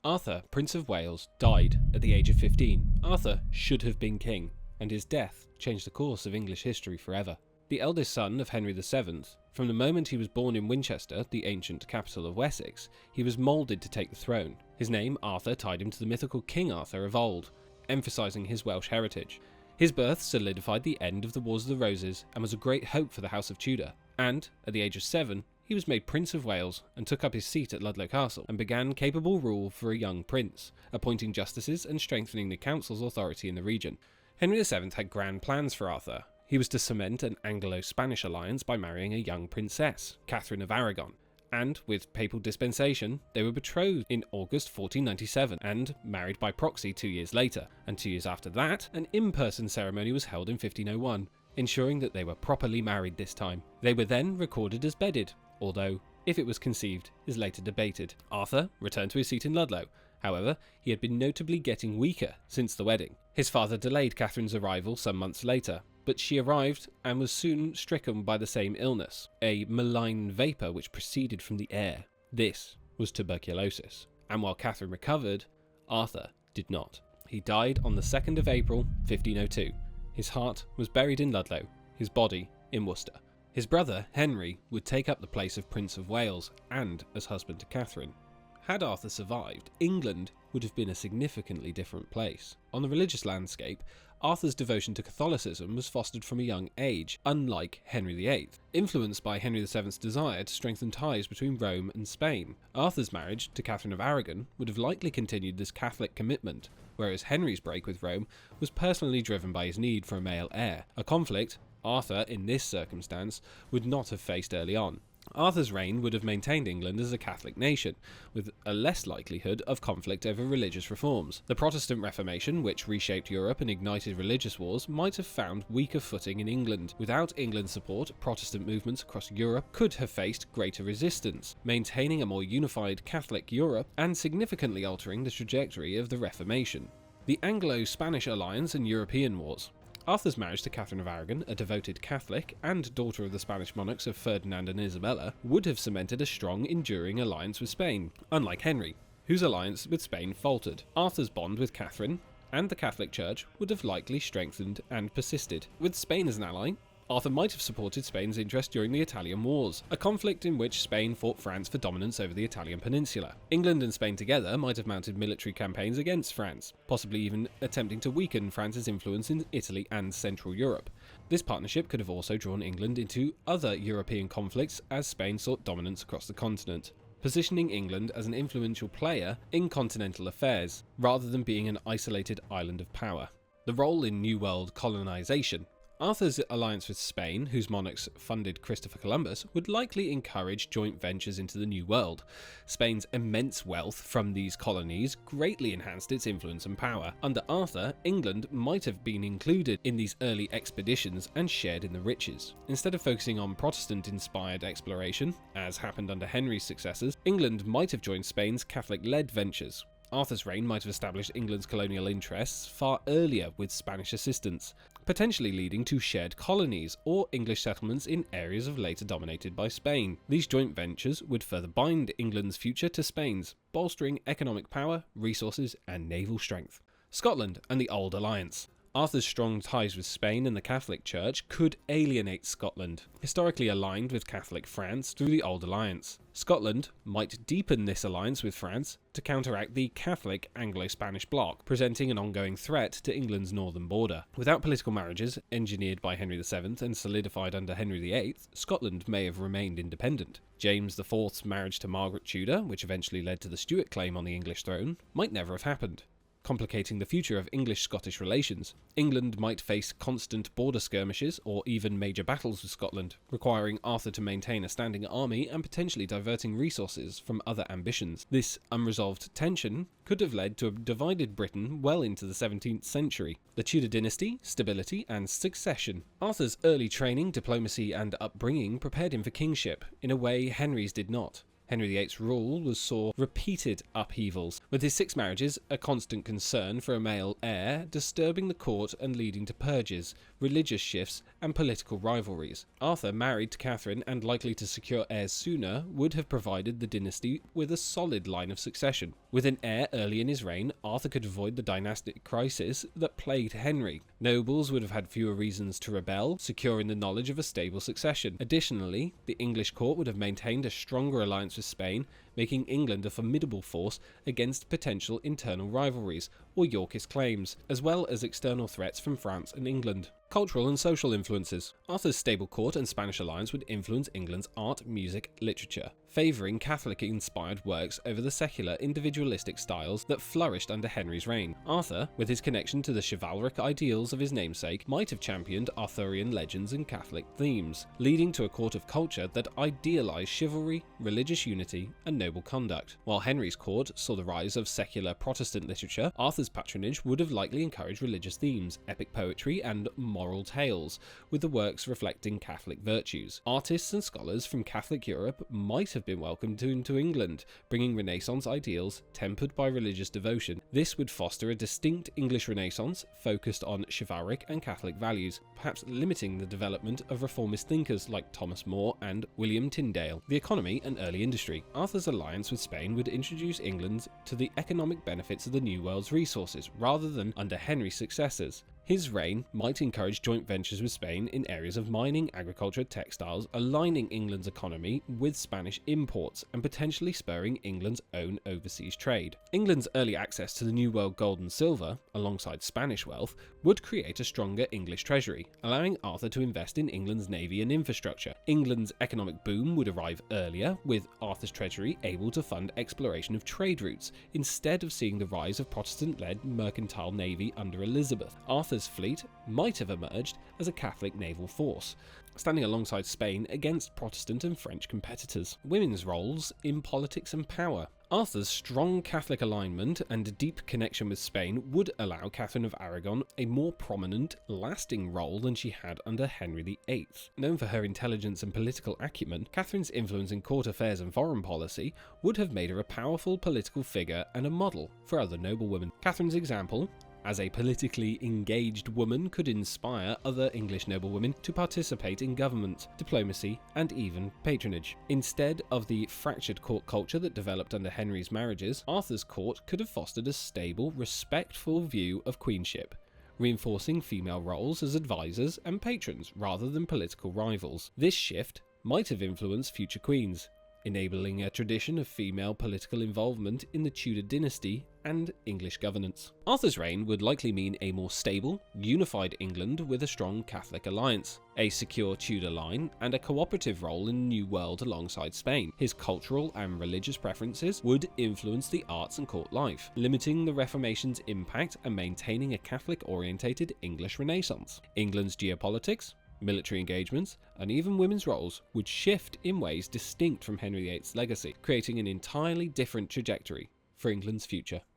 Arthur, Prince of Wales, died at the age of 15. Arthur should have been king, and his death changed the course of English history forever. The eldest son of Henry VII, from the moment he was born in Winchester, the ancient capital of Wessex, he was moulded to take the throne. His name, Arthur, tied him to the mythical King Arthur of Auld, emphasising his Welsh heritage. His birth solidified the end of the Wars of the Roses and was a great hope for the House of Tudor. And, at the age of 7, he was made Prince of Wales and took up his seat at Ludlow Castle and began capable rule for a young prince, appointing justices and strengthening the council's authority in the region. Henry VII had grand plans for Arthur. He was to cement an Anglo-Spanish alliance by marrying a young princess, Catherine of Aragon, and, with papal dispensation, they were betrothed in August 1497 and married by proxy 2 years later, and 2 years after that, an in-person ceremony was held in 1501, ensuring that they were properly married this time. They were then recorded as bedded, although, if it was conceived, is later debated. Arthur returned to his seat in Ludlow. However, he had been notably getting weaker since the wedding. His father delayed Catherine's arrival some months later, but she arrived and was soon stricken by the same illness, a malign vapour which proceeded from the air. This was tuberculosis, and while Catherine recovered, Arthur did not. He died on the 2nd of April, 1502. His heart was buried in Ludlow, his body in Worcester. His brother, Henry, would take up the place of Prince of Wales and as husband to Catherine. Had Arthur survived, England would have been a significantly different place. On the religious landscape, Arthur's devotion to Catholicism was fostered from a young age, unlike Henry VIII. Influenced by Henry VII's desire to strengthen ties between Rome and Spain, Arthur's marriage to Catherine of Aragon would have likely continued this Catholic commitment, whereas Henry's break with Rome was personally driven by his need for a male heir, a conflict Arthur, in this circumstance, would not have faced early on. Arthur's reign would have maintained England as a Catholic nation, with a less likelihood of conflict over religious reforms. The Protestant Reformation, which reshaped Europe and ignited religious wars, might have found weaker footing in England. Without England's support, Protestant movements across Europe could have faced greater resistance, maintaining a more unified Catholic Europe and significantly altering the trajectory of the Reformation. The Anglo-Spanish Alliance and European Wars. Arthur's marriage to Catherine of Aragon, a devoted Catholic and daughter of the Spanish monarchs of Ferdinand and Isabella, would have cemented a strong, enduring alliance with Spain, unlike Henry, whose alliance with Spain faltered. Arthur's bond with Catherine and the Catholic Church would have likely strengthened and persisted. With Spain as an ally, Arthur might have supported Spain's interest during the Italian Wars, a conflict in which Spain fought France for dominance over the Italian peninsula. England and Spain together might have mounted military campaigns against France, possibly even attempting to weaken France's influence in Italy and Central Europe. This partnership could have also drawn England into other European conflicts as Spain sought dominance across the continent, positioning England as an influential player in continental affairs, rather than being an isolated island of power. The role in New World colonisation. Arthur's alliance with Spain, whose monarchs funded Christopher Columbus, would likely encourage joint ventures into the New World. Spain's immense wealth from these colonies greatly enhanced its influence and power. Under Arthur, England might have been included in these early expeditions and shared in the riches. Instead of focusing on Protestant-inspired exploration, as happened under Henry's successors, England might have joined Spain's Catholic-led ventures. Arthur's reign might have established England's colonial interests far earlier with Spanish assistance, potentially leading to shared colonies or English settlements in areas of later dominated by Spain. These joint ventures would further bind England's future to Spain's, bolstering economic power, resources, and naval strength. Scotland and the Auld Alliance. Arthur's strong ties with Spain and the Catholic Church could alienate Scotland, historically aligned with Catholic France through the Auld Alliance. Scotland might deepen this alliance with France to counteract the Catholic Anglo-Spanish bloc, presenting an ongoing threat to England's northern border. Without political marriages engineered by Henry VII and solidified under Henry VIII, Scotland may have remained independent. James IV's marriage to Margaret Tudor, which eventually led to the Stuart claim on the English throne, might never have happened, complicating the future of English-Scottish relations. England might face constant border skirmishes or even major battles with Scotland, requiring Arthur to maintain a standing army and potentially diverting resources from other ambitions. This unresolved tension could have led to a divided Britain well into the 17th century. The Tudor dynasty, stability, and succession. Arthur's early training, diplomacy, and upbringing prepared him for kingship in a way Henry's did not. Henry VIII's rule saw repeated upheavals, with his 6 marriages a constant concern for a male heir, disturbing the court and leading to purges, religious shifts, and political rivalries. Arthur, married to Catherine and likely to secure heirs sooner, would have provided the dynasty with a solid line of succession. With an heir early in his reign, Arthur could avoid the dynastic crisis that plagued Henry. Nobles would have had fewer reasons to rebel, securing the knowledge of a stable succession. Additionally, the English court would have maintained a stronger alliance with Spain, making England a formidable force against potential internal rivalries or Yorkist claims, as well as external threats from France and England. Cultural and social influences. Arthur's stable court and Spanish alliance would influence England's art, music, literature, favouring Catholic-inspired works over the secular, individualistic styles that flourished under Henry's reign. Arthur, with his connection to the chivalric ideals of his namesake, might have championed Arthurian legends and Catholic themes, leading to a court of culture that idealised chivalry, religious unity, and noble conduct. While Henry's court saw the rise of secular Protestant literature, Arthur's patronage would have likely encouraged religious themes, epic poetry, and moral tales, with the works reflecting Catholic virtues. Artists and scholars from Catholic Europe might have been welcomed into England, bringing Renaissance ideals tempered by religious devotion. This would foster a distinct English Renaissance focused on chivalric and Catholic values, perhaps limiting the development of reformist thinkers like Thomas More and William Tyndale. The economy and early industry. Arthur's alliance with Spain would introduce England to the economic benefits of the New World's resources, rather than under Henry's successors. His reign might encourage joint ventures with Spain in areas of mining, agriculture, textiles, aligning England's economy with Spanish imports and potentially spurring England's own overseas trade. England's early access to the New World gold and silver, alongside Spanish wealth, would create a stronger English treasury, allowing Arthur to invest in England's navy and infrastructure. England's economic boom would arrive earlier, with Arthur's treasury able to fund exploration of trade routes, instead of seeing the rise of Protestant-led mercantile navy under Elizabeth. Arthur's fleet might have emerged as a Catholic naval force, standing alongside Spain against Protestant and French competitors. Women's roles in politics and power. Arthur's strong Catholic alignment and deep connection with Spain would allow Catherine of Aragon a more prominent, lasting role than she had under Henry VIII. Known for her intelligence and political acumen, Catherine's influence in court affairs and foreign policy would have made her a powerful political figure and a model for other noblewomen. Catherine's example as a politically engaged woman could inspire other English noblewomen to participate in government, diplomacy, and even patronage. Instead of the fractured court culture that developed under Henry's marriages, Arthur's court could have fostered a stable, respectful view of queenship, reinforcing female roles as advisors and patrons rather than political rivals. This shift might have influenced future queens, enabling a tradition of female political involvement in the Tudor dynasty and English governance. Arthur's reign would likely mean a more stable, unified England with a strong Catholic alliance, a secure Tudor line, and a cooperative role in the New World alongside Spain. His cultural and religious preferences would influence the arts and court life, limiting the Reformation's impact and maintaining a Catholic-orientated English Renaissance. England's geopolitics, military engagements, and even women's roles would shift in ways distinct from Henry VIII's legacy, creating an entirely different trajectory for England's future.